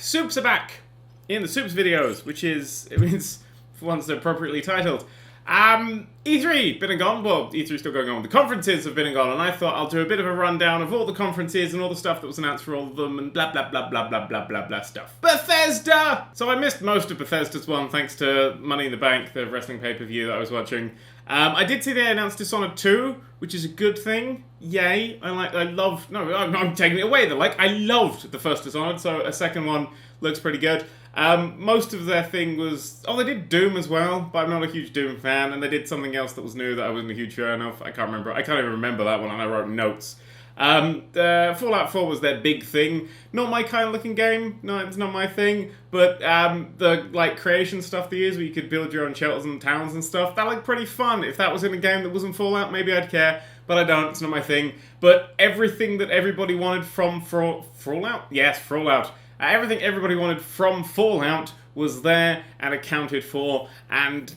Soups are back in the Soups videos, which is, it means, for once, appropriately titled. E3, been and gone. Well, E3's still going on. The conferences have been and gone, and I thought I'll do a bit of a rundown of all the conferences and all the stuff that was announced for all of them, and blah, blah, blah, blah, blah, blah, blah, blah stuff. Bethesda! So I missed most of Bethesda's one, thanks to Money in the Bank, the wrestling pay-per-view that I was watching. I did see they announced Dishonored 2, which is a good thing. Yay. I'm taking it away. I loved the first Dishonored, so a second one looks pretty good. Most of their thing was... Oh, they did Doom as well, but I'm not a huge Doom fan, and they did something else that was new that I wasn't a huge fan of. I can't even remember that one, and I wrote notes. Fallout 4 was their big thing. Not my kind of looking game. No, it's not my thing. But the creation stuff they use, where you could build your own shelters and towns and stuff, that looked pretty fun. If that was in a game that wasn't Fallout, maybe I'd care. But I don't. It's not my thing. But everything that everybody wanted from Fallout? Yes, Fallout. Everything everybody wanted from Fallout was there and accounted for, and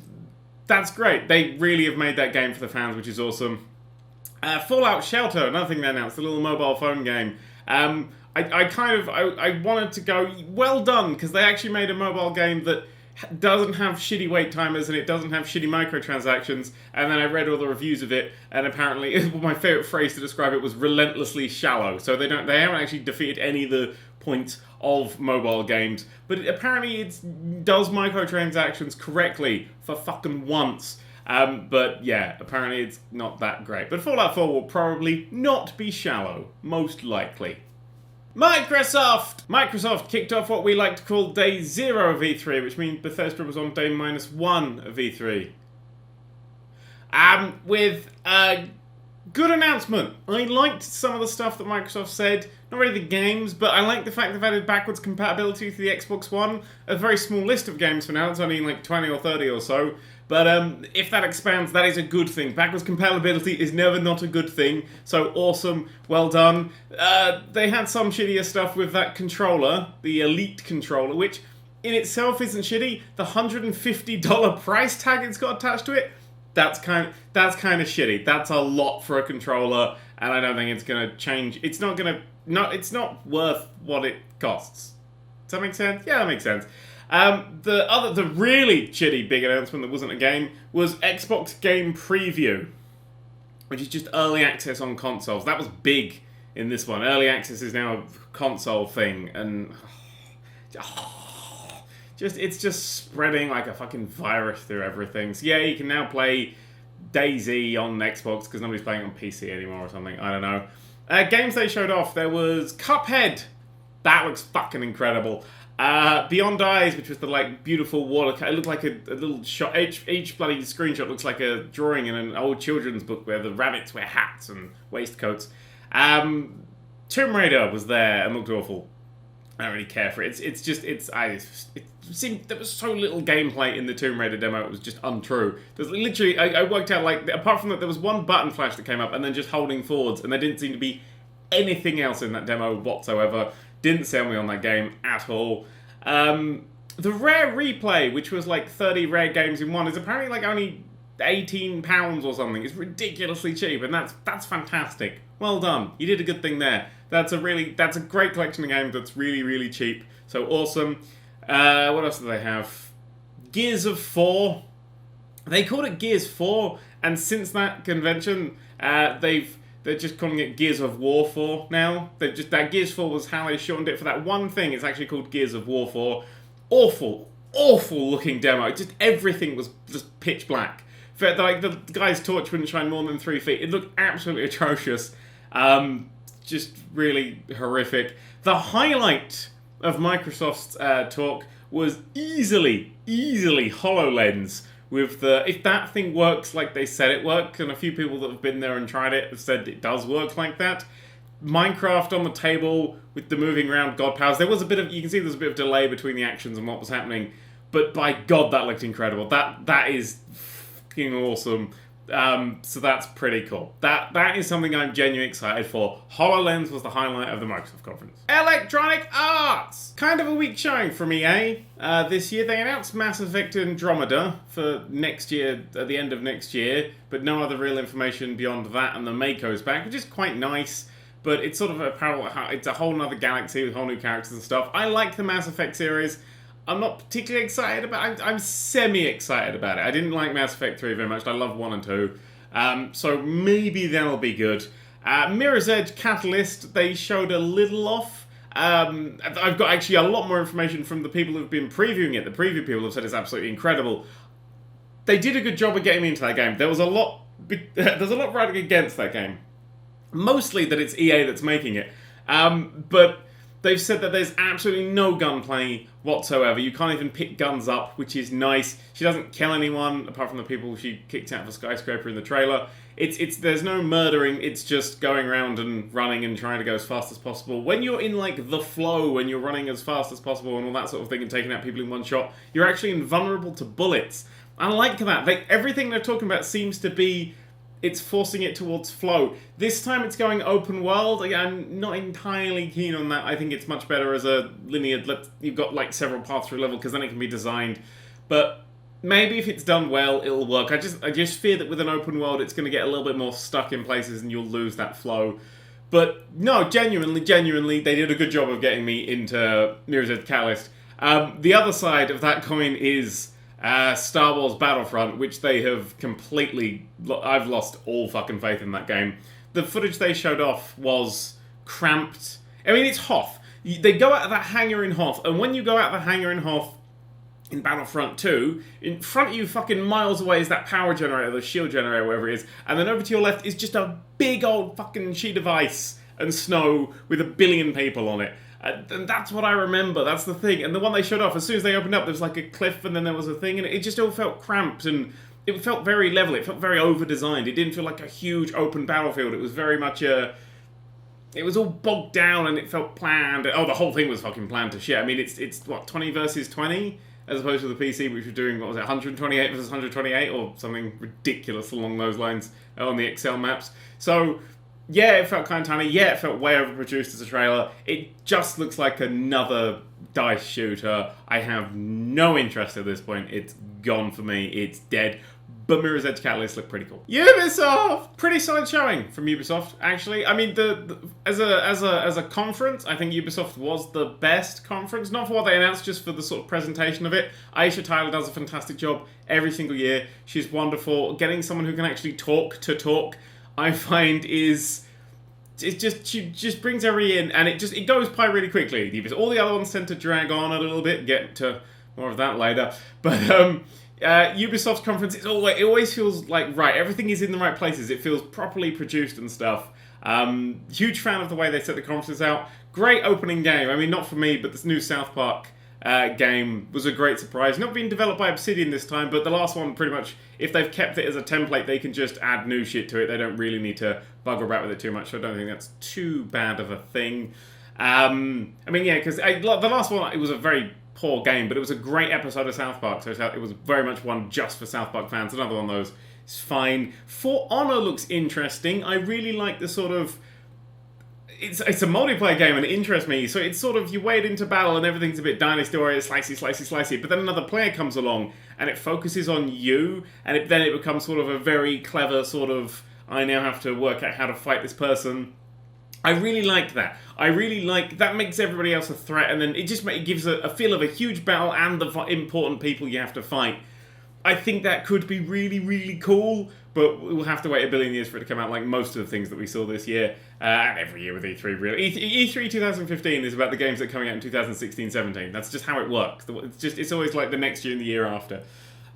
that's great. They really have made that game for the fans, which is awesome. Fallout Shelter, another thing they announced, the little mobile phone game. I wanted to go, well done, because they actually made a mobile game that doesn't have shitty wait timers and it doesn't have shitty microtransactions, and then I read all the reviews of it, and apparently my favourite phrase to describe it was relentlessly shallow. So they haven't actually defeated any of the points of mobile games, but apparently it does microtransactions correctly for fucking once. But yeah, apparently it's not that great. But Fallout 4 will probably not be shallow, most likely. Microsoft kicked off what we like to call day 0 of E3, which means Bethesda was on day -1 of E3. With a good announcement. I liked some of the stuff that Microsoft said. Not really the games, but I like the fact they've added backwards compatibility to the Xbox One. A very small list of games for now. It's only like 20 or 30 or so. But if that expands, that is a good thing. Backwards compatibility is never not a good thing. So awesome. Well done. They had some shittier stuff with that controller, the Elite controller, which in itself isn't shitty. The $150 price tag it's got attached to it, that's kind of shitty. That's a lot for a controller, and I don't think it's going to change. It's not worth what it costs. Does that make sense? Yeah, that makes sense. The really shitty big announcement that wasn't a game was Xbox Game Preview, which is just early access on consoles. That was big in this one. Early access is now a console thing, and it's just spreading like a fucking virus through everything. So yeah, you can now play DayZ on Xbox because nobody's playing it on PC anymore or something. I don't know. Games they showed off, there was Cuphead. That looks fucking incredible. Beyond Eyes, which was the beautiful water. It looked like a little shot. Each bloody screenshot looks like a drawing in an old children's book where the rabbits wear hats and waistcoats. Tomb Raider was there and looked awful. I don't really care for it. It seemed there was so little gameplay in the Tomb Raider demo. It was just untrue. There's literally, I worked out apart from that, there was one button flash that came up and then just holding forwards, and there didn't seem to be anything else in that demo whatsoever. Didn't sell me on that game at all. The Rare Replay, which was 30 rare games in one, is apparently only £18 or something. It's ridiculously cheap, and that's fantastic. Well done. You did a good thing there. That's a great collection of games that's really, really cheap. So awesome. What else do they have? Gears of 4. They called it Gears 4, and since that convention, they're just calling it Gears of War 4 now. That Gears 4 was how they shortened it for that one thing. It's actually called Gears of War 4. Awful looking demo. Just everything was just pitch black. The guy's torch wouldn't shine more than 3 feet. It looked absolutely atrocious. Just really horrific. The highlight of Microsoft's talk was easily HoloLens. If that thing works like they said it worked, and a few people that have been there and tried it have said it does work like that. Minecraft on the table with the moving around god powers. You can see there's a bit of delay between the actions and what was happening, but by God, that looked incredible. That is fucking awesome. So that's pretty cool. That is something I'm genuinely excited for. HoloLens was the highlight of the Microsoft conference. Electronic Arts! Kind of a weak showing from EA. This year they announced Mass Effect Andromeda for next year, at the end of next year, but no other real information beyond that and the Mako's back, which is quite nice. but it's sort of a parallel. It's a whole nother galaxy with whole new characters and stuff. I like the Mass Effect series. I'm not particularly excited about it. I'm semi-excited about it. I didn't like Mass Effect 3 very much. I love 1 and 2. So maybe that'll be good. Mirror's Edge Catalyst, they showed a little off. I've got actually a lot more information from the people who've been previewing it. The preview people have said it's absolutely incredible. They did a good job of getting me into that game. There's a lot riding against that game. Mostly that it's EA that's making it. But they've said that there's absolutely no gunplay whatsoever. You can't even pick guns up, which is nice. She doesn't kill anyone, apart from the people she kicked out of a skyscraper in the trailer. There's no murdering, it's just going around and running and trying to go as fast as possible. When you're in, like, the flow, when you're running as fast as possible and all that sort of thing and taking out people in one shot, you're actually invulnerable to bullets. I like that. Everything they're talking about seems to be... It's forcing it towards flow. This time it's going open world. I'm not entirely keen on that. I think it's much better as a linear... You've got, like, several paths through level, because then it can be designed. But... maybe if it's done well, it'll work. I just fear that with an open world, it's going to get a little bit more stuck in places and you'll lose that flow. But no, genuinely, they did a good job of getting me into Mirror's Edge Catalyst. The other side of that coin is Star Wars Battlefront, which they have completely... I've lost all fucking faith in that game. The footage they showed off was cramped. I mean, it's Hoth. They go out of that hangar in Hoth, and when you go out of the hangar in Hoth, in Battlefront 2, in front of you fucking miles away is that power generator, the shield generator, whatever it is, and then over to your left is just a big old fucking sheet of ice and snow with 1 billion people on it. And that's what I remember, that's the thing. And the one they showed off, as soon as they opened up, there was like a cliff and then there was a thing, and it just all felt cramped and it felt very level, it felt very over-designed. It didn't feel like a huge open battlefield, it was very much a... It was all bogged down and it felt planned. Oh, the whole thing was fucking planned to shit. I mean, it's what, 20 versus 20? As opposed to the PC, which was doing, what was it, 128 versus 128, or something ridiculous along those lines on the Excel maps. So, yeah, it felt kind of tiny. Yeah, it felt way overproduced as a trailer. It just looks like another DICE shooter. I have no interest at this point. It's gone for me. It's dead. But Mirror's Edge Catalyst looked pretty cool. Ubisoft! Pretty solid showing from Ubisoft, actually. I mean, as a conference, I think Ubisoft was the best conference. Not for what they announced, just for the sort of presentation of it. Aisha Tyler does a fantastic job every single year. She's wonderful. Getting someone who can actually talk, I find is... she just brings everybody in, and it goes by really quickly. All the other ones tend to drag on a little bit. Get to more of that later. But, Ubisoft's conference, it always feels like, right, everything is in the right places. It feels properly produced and stuff. Huge fan of the way they set the conferences out. Great opening game. I mean, not for me, but this new South Park game was a great surprise. Not being developed by Obsidian this time, but the last one, pretty much, if they've kept it as a template, they can just add new shit to it. They don't really need to bugger about with it too much, so I don't think that's too bad of a thing. I mean, yeah, because the last one, it was a very poor game, but it was a great episode of South Park, so it was very much one just for South Park fans. Another one of those is fine. For Honor looks interesting. I really like the sort of... It's a multiplayer game and it interests me, so it's sort of, you wade into battle and everything's a bit Dynasty-oriented, slicey, but then another player comes along and it focuses on you, and then it becomes sort of a very clever sort of, I now have to work out how to fight this person. I really like that. That makes everybody else a threat, and then it gives a feel of a huge battle and the important people you have to fight. I think that could be really, really cool, but we'll have to wait 1 billion years for it to come out, like most of the things that we saw this year, and every year with E3, really. E3 2015 is about the games that are coming out in 2016-17. That's just how it works. It's always like the next year and the year after.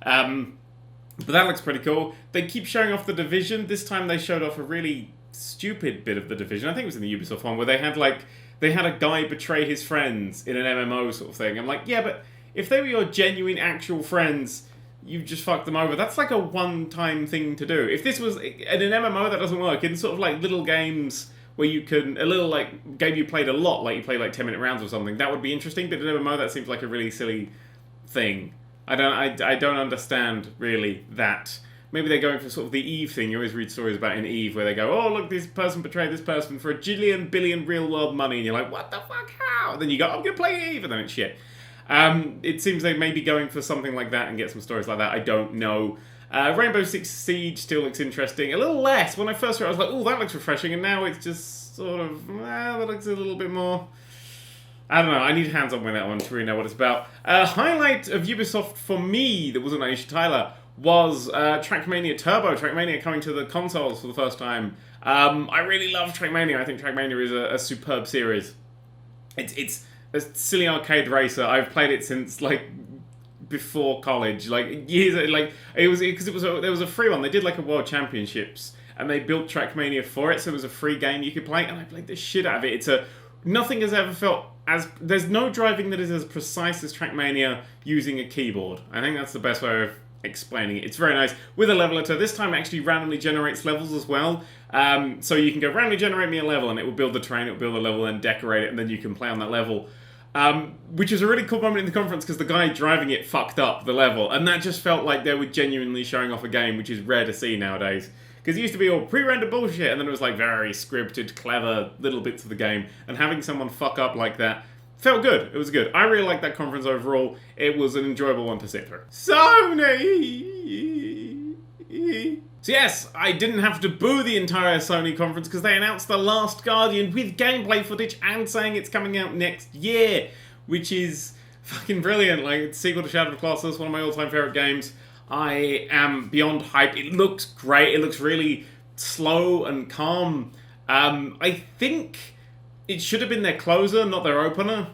But that looks pretty cool. They keep showing off The Division. This time they showed off a really stupid bit of The Division. I think it was in the Ubisoft one, where they had a guy betray his friends in an MMO sort of thing. I'm like, yeah, but if they were your genuine, actual friends, you just fucked them over. That's like a one-time thing to do. If this was in an MMO, that doesn't work. In sort of like little games where you can, a little like game you played a lot, like you play like 10-minute rounds or something, that would be interesting. But in an MMO, that seems like a really silly thing. I don't understand really that. Maybe they're going for sort of the Eve thing. You always read stories about in Eve where they go, oh, look, this person betrayed this person for 1 billion real-world money. And you're like, what the fuck, how? And then you go, I'm going to play Eve, and then it's shit. It seems they may be going for something like that and get some stories like that. I don't know. Rainbow Six Siege still looks interesting. A little less. When I first read it, I was like, oh, that looks refreshing. And now it's just sort of, that looks a little bit more... I don't know, I need hands-on with that one to really know what it's about. Highlight of Ubisoft for me that wasn't Aisha Tyler was Trackmania Turbo. Trackmania coming to the consoles for the first time. I really love Trackmania. I think Trackmania is a superb series. It's a silly arcade racer. I've played it since, like, before college. Like, years, like, it was, because there was a free one. They did, like, a World Championships, and they built Trackmania for it, so it was a free game you could play, and I played the shit out of it. Nothing has ever felt there's no driving that is as precise as Trackmania using a keyboard. I think that's the best way of explaining it. It's very nice. With a level editor, this time it actually randomly generates levels as well. So you can go randomly generate me a level, and it will build the terrain, it will build the level, and decorate it, and then you can play on that level. Which is a really cool moment in the conference, because the guy driving it fucked up the level, and that just felt like they were genuinely showing off a game, which is rare to see nowadays. Because it used to be all pre-rendered bullshit, and then it was like very scripted, clever little bits of the game. And having someone fuck up like that felt good. It was good. I really liked that conference overall. It was an enjoyable one to sit through. Sony! So yes, I didn't have to boo the entire Sony conference because they announced The Last Guardian with gameplay footage and saying it's coming out next year, which is fucking brilliant. Like, it's a sequel to Shadow of the Colossus, one of my all-time favorite games. I am beyond hyped. It looks great. It looks really slow and calm. I think it should have been their closer, not their opener.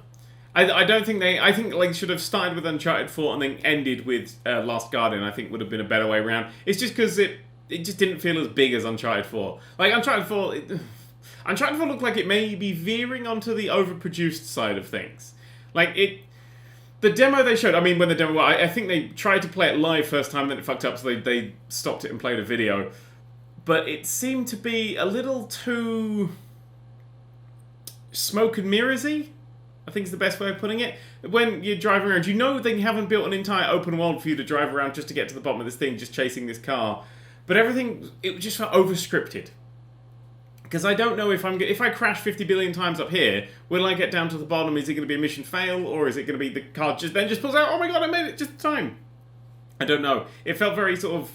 I don't think I think like should have started with Uncharted 4 and then ended with Last Guardian. I think would have been a better way around. It's just because it just didn't feel as big as Uncharted 4. Like Uncharted 4, Uncharted 4 looked like it may be veering onto the overproduced side of things. Like the demo they showed, I mean, when the demo, I think they tried to play it live first time, then it fucked up, so they stopped it and played a video. But it seemed to be a little too smoke and mirrors-y, I think is the best way of putting it. When you're driving around, you know they haven't built an entire open world for you to drive around just to get to the bottom of this thing, just chasing this car. But everything, it just felt over-scripted. Because I don't know if I crash 50 billion times up here, when I get down to the bottom, is it going to be a mission fail, or is it going to be the car just pulls out, oh my god, I made it just in time? I don't know. It felt very sort of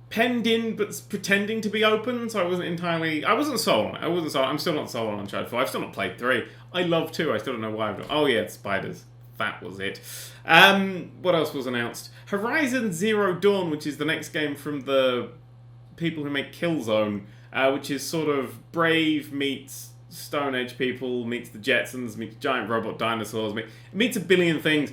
penned in, but pretending to be open, so I wasn't sold on it. I'm still not sold on Uncharted 4. I've still not played 3. I love 2, I still don't know why I've not. Oh yeah, it's spiders. That was it. What else was announced? Horizon Zero Dawn, which is the next game from the people who make Killzone, which is sort of Brave meets Stone Age people, meets the Jetsons, meets giant robot dinosaurs, meets a billion things.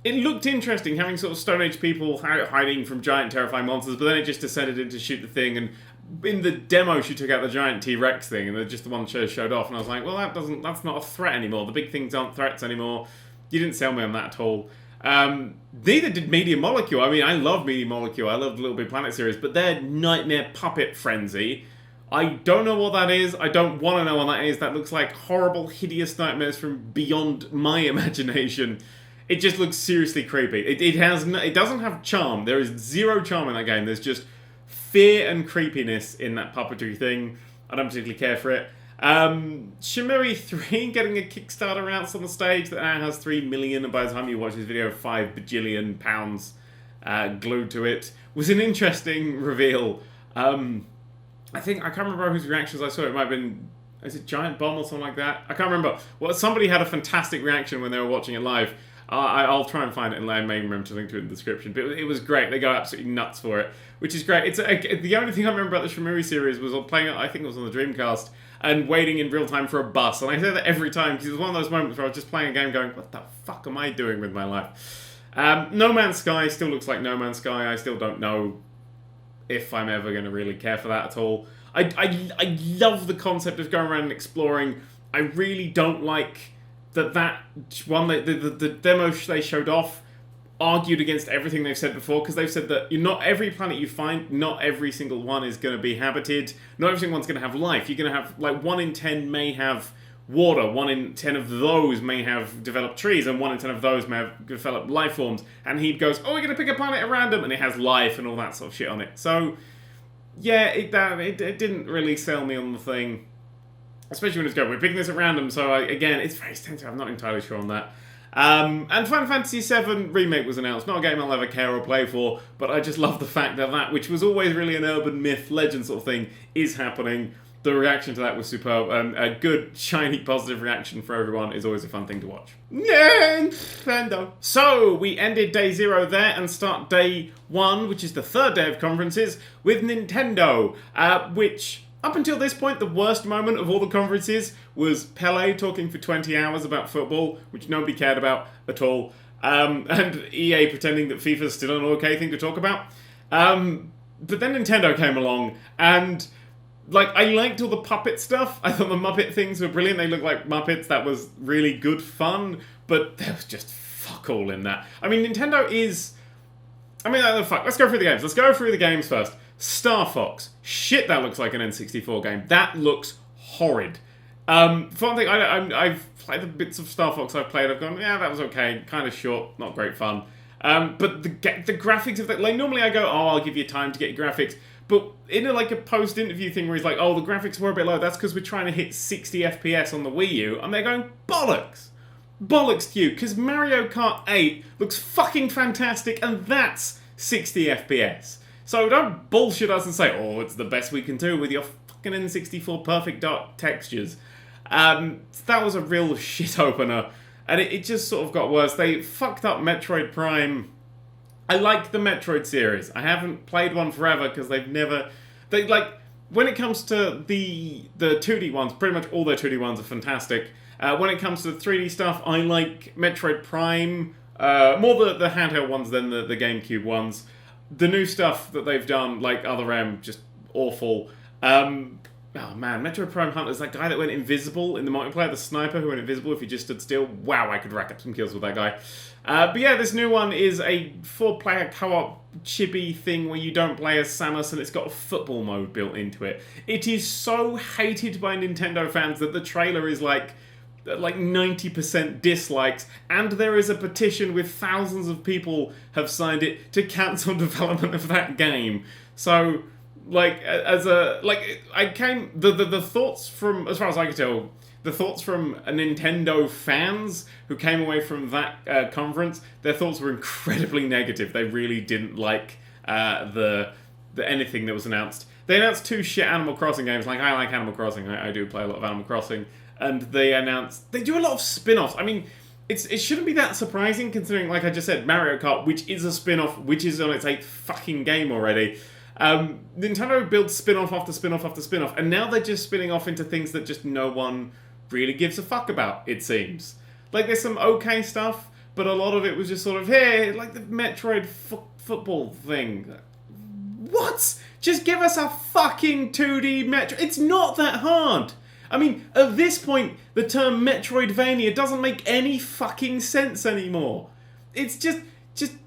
It looked interesting, having sort of Stone Age people hiding from giant terrifying monsters, but then it just descended into shoot the thing, and in the demo she took out the giant T-Rex thing, and they're just the one showed off, and I was like, well, that's not a threat anymore. The big things aren't threats anymore. You didn't sell me on that at all. Neither did Media Molecule. I mean, I love Media Molecule. I love the Little Big Planet series, but their Nightmare Puppet Frenzy, I don't know what that is. I don't want to know what that is. That looks like horrible, hideous nightmares from beyond my imagination. It just looks seriously creepy. It doesn't have charm. There is zero charm in that game. There's just fear and creepiness in that puppetry thing. I don't particularly care for it. Shenmue 3 getting a Kickstarter announced on the stage that now has 3 million, and by the time you watch this video, 5 bajillion pounds glued to it. Was an interesting reveal. I can't remember whose reactions I saw. It might have been, is it Giant Bomb or something like that? I can't remember. Well, somebody had a fantastic reaction when they were watching it live. I'll try and find it, and I may remember to link to it in the description. But it was great. They go absolutely nuts for it, which is great. The only thing I remember about the Shenmue series was playing it, I think it was on the Dreamcast, and waiting in real time for a bus. And I say that every time, because it was one of those moments where I was just playing a game going, what the fuck am I doing with my life? No Man's Sky still looks like No Man's Sky. I still don't know if I'm ever going to really care for that at all. I love the concept of going around and exploring. I really don't like that one, the demo they showed off argued against everything they've said before, because they've said that not every planet you find, not every single one is going to be habited, not every single one's going to have life. You're going to have, like, 1 in 10 may have water, 1 in 10 of those may have developed trees, and 1 in 10 of those may have developed life forms. And he goes, oh, we're going to pick a planet at random, and it has life and all that sort of shit on it. So, yeah, it didn't really sell me on the thing. Especially when it's going, we're picking this at random, so again, it's very sensitive. I'm not entirely sure on that. And Final Fantasy VII Remake was announced. Not a game I'll ever care or play for, but I just love the fact that which was always really an urban myth, legend sort of thing, is happening. the reaction to that was superb, and a good, shiny, positive reaction for everyone is always a fun thing to watch. Nintendo. So, we ended day 0 there and start day 1, which is the third day of conferences, with Nintendo, which, up until this point, the worst moment of all the conferences was Pele talking for 20 hours about football, which nobody cared about at all, and EA pretending that FIFA's still an okay thing to talk about. But then Nintendo came along, and like, I liked all the puppet stuff. I thought the Muppet things were brilliant. They looked like Muppets. That was really good fun. But there was just fuck all in that. I mean, Nintendo is... I mean, fuck. Let's go through the games. Let's go through the games first. Star Fox. Shit, that looks like an N64 game. That looks horrid. Fun thing, I've played the bits of Star Fox I've played. I've gone, yeah, that was okay. Kind of short. Not great fun. But the graphics of that... Like, normally I go, oh, I'll give you time to get your graphics. But in a post-interview thing where he's like, oh, the graphics were a bit low, that's because we're trying to hit 60 FPS on the Wii U. And they're going, bollocks! Bollocks to you, because Mario Kart 8 looks fucking fantastic, and that's 60 FPS. So don't bullshit us and say, oh, it's the best we can do with your fucking N64 perfect dark textures. That was a real shit opener. And it just sort of got worse. They fucked up Metroid Prime. I like the Metroid series. I haven't played one forever because they've never... when it comes to the 2D ones, pretty much all their 2D ones are fantastic. When it comes to the 3D stuff, I like Metroid Prime, more the handheld ones than the GameCube ones. The new stuff that they've done, like Other M, just awful. Oh man, Metroid Prime Hunter's that guy that went invisible in the multiplayer, the sniper who went invisible if he just stood still. Wow, I could rack up some kills with that guy. But yeah, this new one is a 4-player co-op chibi thing where you don't play as Samus, and it's got a football mode built into it. It is so hated by Nintendo fans that the trailer is like 90% dislikes, and there is a petition with thousands of people have signed it to cancel development of that game. So... the thoughts from, as far as I could tell, the thoughts from Nintendo fans who came away from that conference, their thoughts were incredibly negative. They really didn't like the anything that was announced. They announced 2 shit Animal Crossing games. Like, I like Animal Crossing. I do play a lot of Animal Crossing. And they do a lot of spin-offs. I mean, it shouldn't be that surprising considering, like I just said, Mario Kart, which is a spin-off, which is on its 8th fucking game already. Nintendo builds spin-off after spin-off after spin-off, and now they're just spinning off into things that just no one really gives a fuck about, it seems. Like, there's some okay stuff, but a lot of it was just sort of, hey, like the Metroid football thing. What? Just give us a fucking 2D Metroid. It's not that hard. I mean, at this point, the term Metroidvania doesn't make any fucking sense anymore. It's just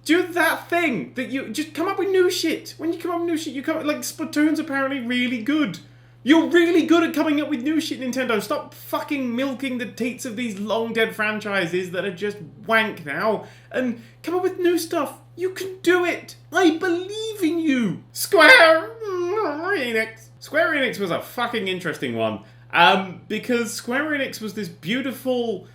do that thing that you just come up with new shit. When you come up with new shit, you come like Splatoon's apparently really good. You're really good at coming up with new shit, Nintendo. Stop fucking milking the teats of these long dead franchises that are just wank now and come up with new stuff. You can do it. I believe in you. Square Enix. Square Enix was a fucking interesting one. Because Square Enix was this beautiful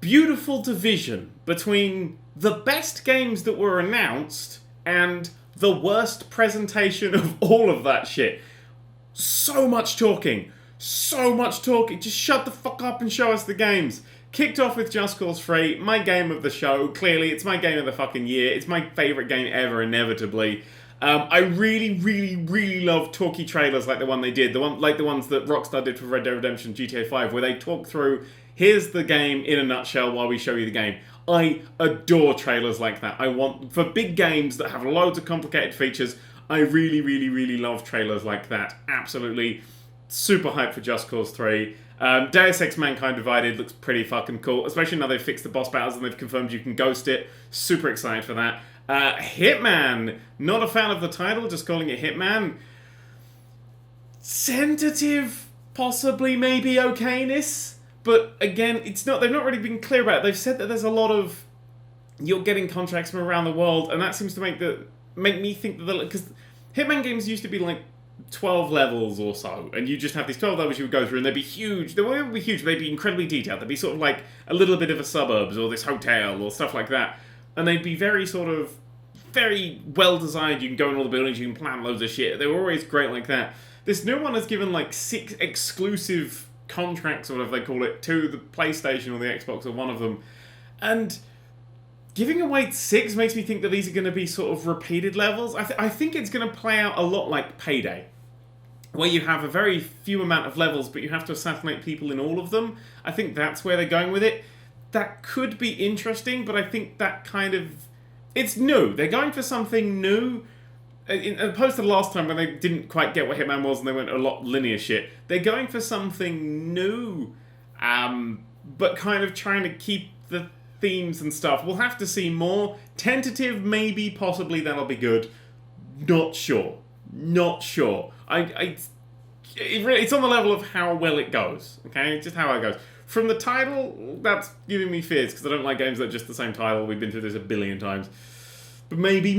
division between the best games that were announced and the worst presentation of all of that shit. So much talking. Just shut the fuck up and show us the games. Kicked off with Just Cause 3, my game of the show. Clearly, it's my game of the fucking year. It's my favourite game ever, inevitably. I really love talky trailers like the one they did. The ones that Rockstar did for Red Dead Redemption GTA 5, where they talk through, here's the game in a nutshell while we show you the game. I adore trailers like that. For big games that have loads of complicated features, I really love trailers like that. Absolutely super hyped for Just Cause 3. Deus Ex Mankind Divided looks pretty fucking cool, especially now they've fixed the boss battles and they've confirmed you can ghost it. Super excited for that. Hitman. Not a fan of the title, just calling it Hitman. Tentative, possibly, maybe okayness. But again, they've not really been clear about it. They've said that there's a lot of, you're getting contracts from around the world, and that seems to make me think that, because Hitman games used to be like 12 levels or so, and you just have these 12 levels you would go through, and they'd be huge. They wouldn't be huge, but they'd be incredibly detailed. They'd be sort of like a little bit of a suburbs, or this hotel, or stuff like that. And they'd be very well designed. You can go in all the buildings, you can plan loads of shit. They were always great like that. This new one has given like 6 exclusive contracts, or whatever they call it, to the PlayStation or the Xbox, or one of them. And giving away 6 makes me think that these are going to be sort of repeated levels. I think it's going to play out a lot like Payday, where you have a very few amount of levels, but you have to assassinate people in all of them. I think that's where they're going with it. That could be interesting, but I think that kind of... It's new. They're going for something new. As opposed to the last time when they didn't quite get what Hitman was and they went a lot linear shit. They're going for something new, but kind of trying to keep the themes and stuff. We'll have to see more. Tentative, maybe, possibly that'll be good. Not sure. It's on the level of how well it goes. Okay, just how it goes. From the title, that's giving me fears because I don't like games that are just the same title. We've been through this a billion times. But maybe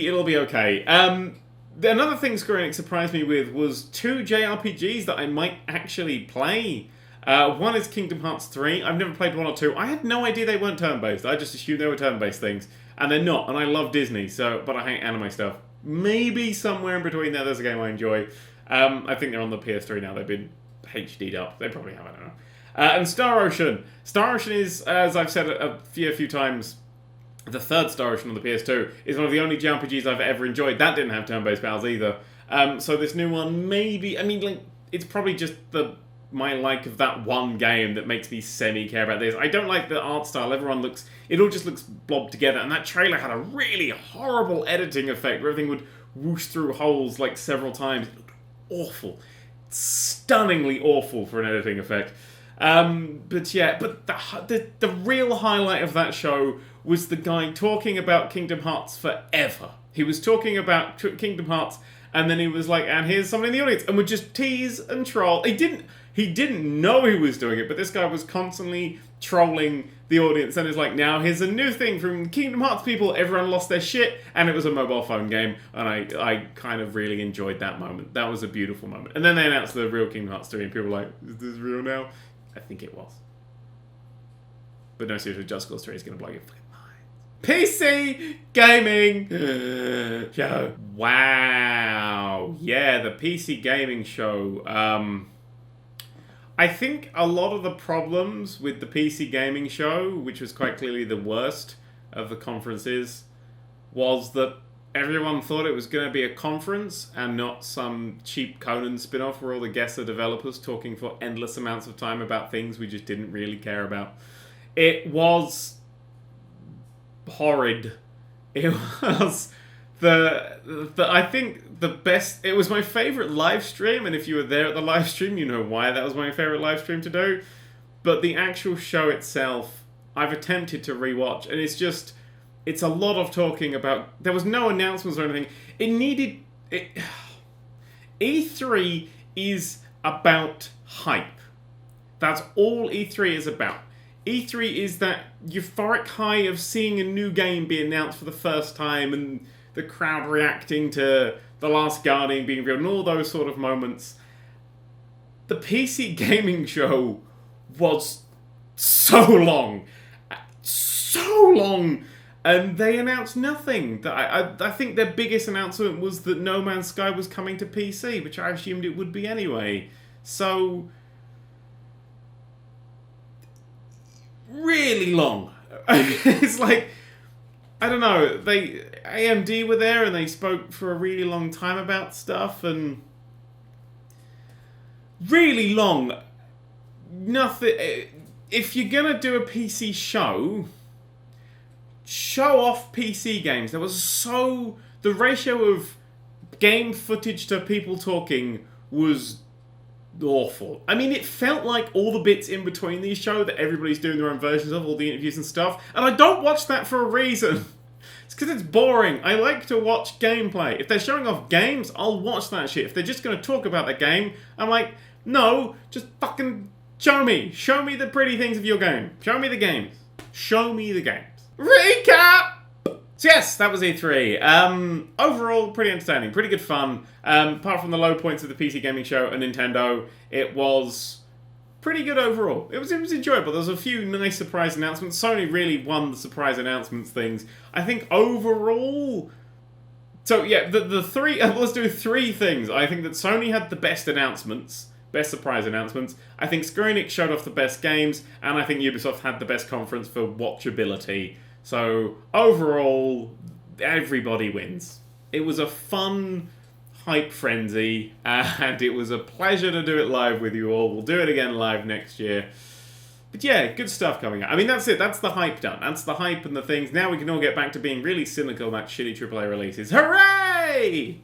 it'll be okay. Another thing Square Enix surprised me with was 2 JRPGs that I might actually play. One is Kingdom Hearts 3. I've never played 1 or 2. I had no idea they weren't turn-based. I just assumed they were turn-based things. And they're not. And I love Disney, but I hate anime stuff. Maybe somewhere in between there, there's a game I enjoy. I think they're on the PS3 now. They've been HD'd up. They probably have, I don't know. And Star Ocean. Star Ocean is, as I've said a few times, the third Star Ocean on the PS2 is one of the only JRPGs I've ever enjoyed. That didn't have turn-based battles either. So this new one, maybe... I mean, like, it's probably just my like of that one game that makes me semi-care about this. I don't like the art style. It all just looks blobbed together. And that trailer had a really horrible editing effect where everything would whoosh through holes like several times. It looked awful. Stunningly awful for an editing effect. But the real highlight of that show was the guy talking about Kingdom Hearts forever. He was talking about Kingdom Hearts, and then he was like, and here's someone in the audience, and would just tease and troll. He didn't know he was doing it, but this guy was constantly trolling the audience, and is like, now here's a new thing from Kingdom Hearts people, everyone lost their shit, and it was a mobile phone game, and I kind of really enjoyed that moment. That was a beautiful moment. And then they announced the real Kingdom Hearts 3, and people were like, is this real now? I think it was. But no, seriously, Just Cause 3 is going to blow your fucking mind. PC gaming show. Wow. Yeah, the PC gaming show. I think a lot of the problems with the PC gaming show, which was quite clearly the worst of the conferences, was that everyone thought it was going to be a conference and not some cheap Conan spin-off where all the guests are developers talking for endless amounts of time about things we just didn't really care about. It was horrid. It was I think the best... It was my favourite live stream, and if you were there at the live stream, you know why that was my favourite live stream to do. But the actual show itself, I've attempted to rewatch, and it's a lot of talking about... There was no announcements or anything. E3 is about hype. That's all E3 is about. E3 is that euphoric high of seeing a new game be announced for the first time and the crowd reacting to The Last Guardian being revealed and all those sort of moments. The PC gaming show was so long. And they announced nothing. I think their biggest announcement was that No Man's Sky was coming to PC, which I assumed it would be anyway. So... really long. It's like... I don't know. AMD were there and they spoke for a really long time about stuff and... really long. Nothing... If you're gonna do a PC show... show off PC games. The ratio of game footage to people talking was awful. I mean, it felt like all the bits in between these show that everybody's doing their own versions of, all the interviews and stuff, and I don't watch that for a reason. It's because it's boring. I like to watch gameplay. If they're showing off games, I'll watch that shit. If they're just going to talk about the game, I'm like, no, just fucking show me. Show me the pretty things of your game. Show me the games. Show me the games. Recap! So yes, that was E3. Overall, pretty entertaining, pretty good fun. Apart from the low points of the PC gaming show and Nintendo, it was pretty good overall. It was enjoyable. There was a few nice surprise announcements. Sony really won the surprise announcements things. I think overall, So yeah, the three. Let's do three things. I think that Sony had the best announcements, best surprise announcements. I think Square Enix showed off the best games, and I think Ubisoft had the best conference for watchability. So overall, everybody wins. It was a fun hype frenzy, and it was a pleasure to do it live with you all. We'll do it again live next year. But yeah, good stuff coming out. I mean, that's it. That's the hype done. That's the hype and the things. Now we can all get back to being really cynical about shitty AAA releases. Hooray!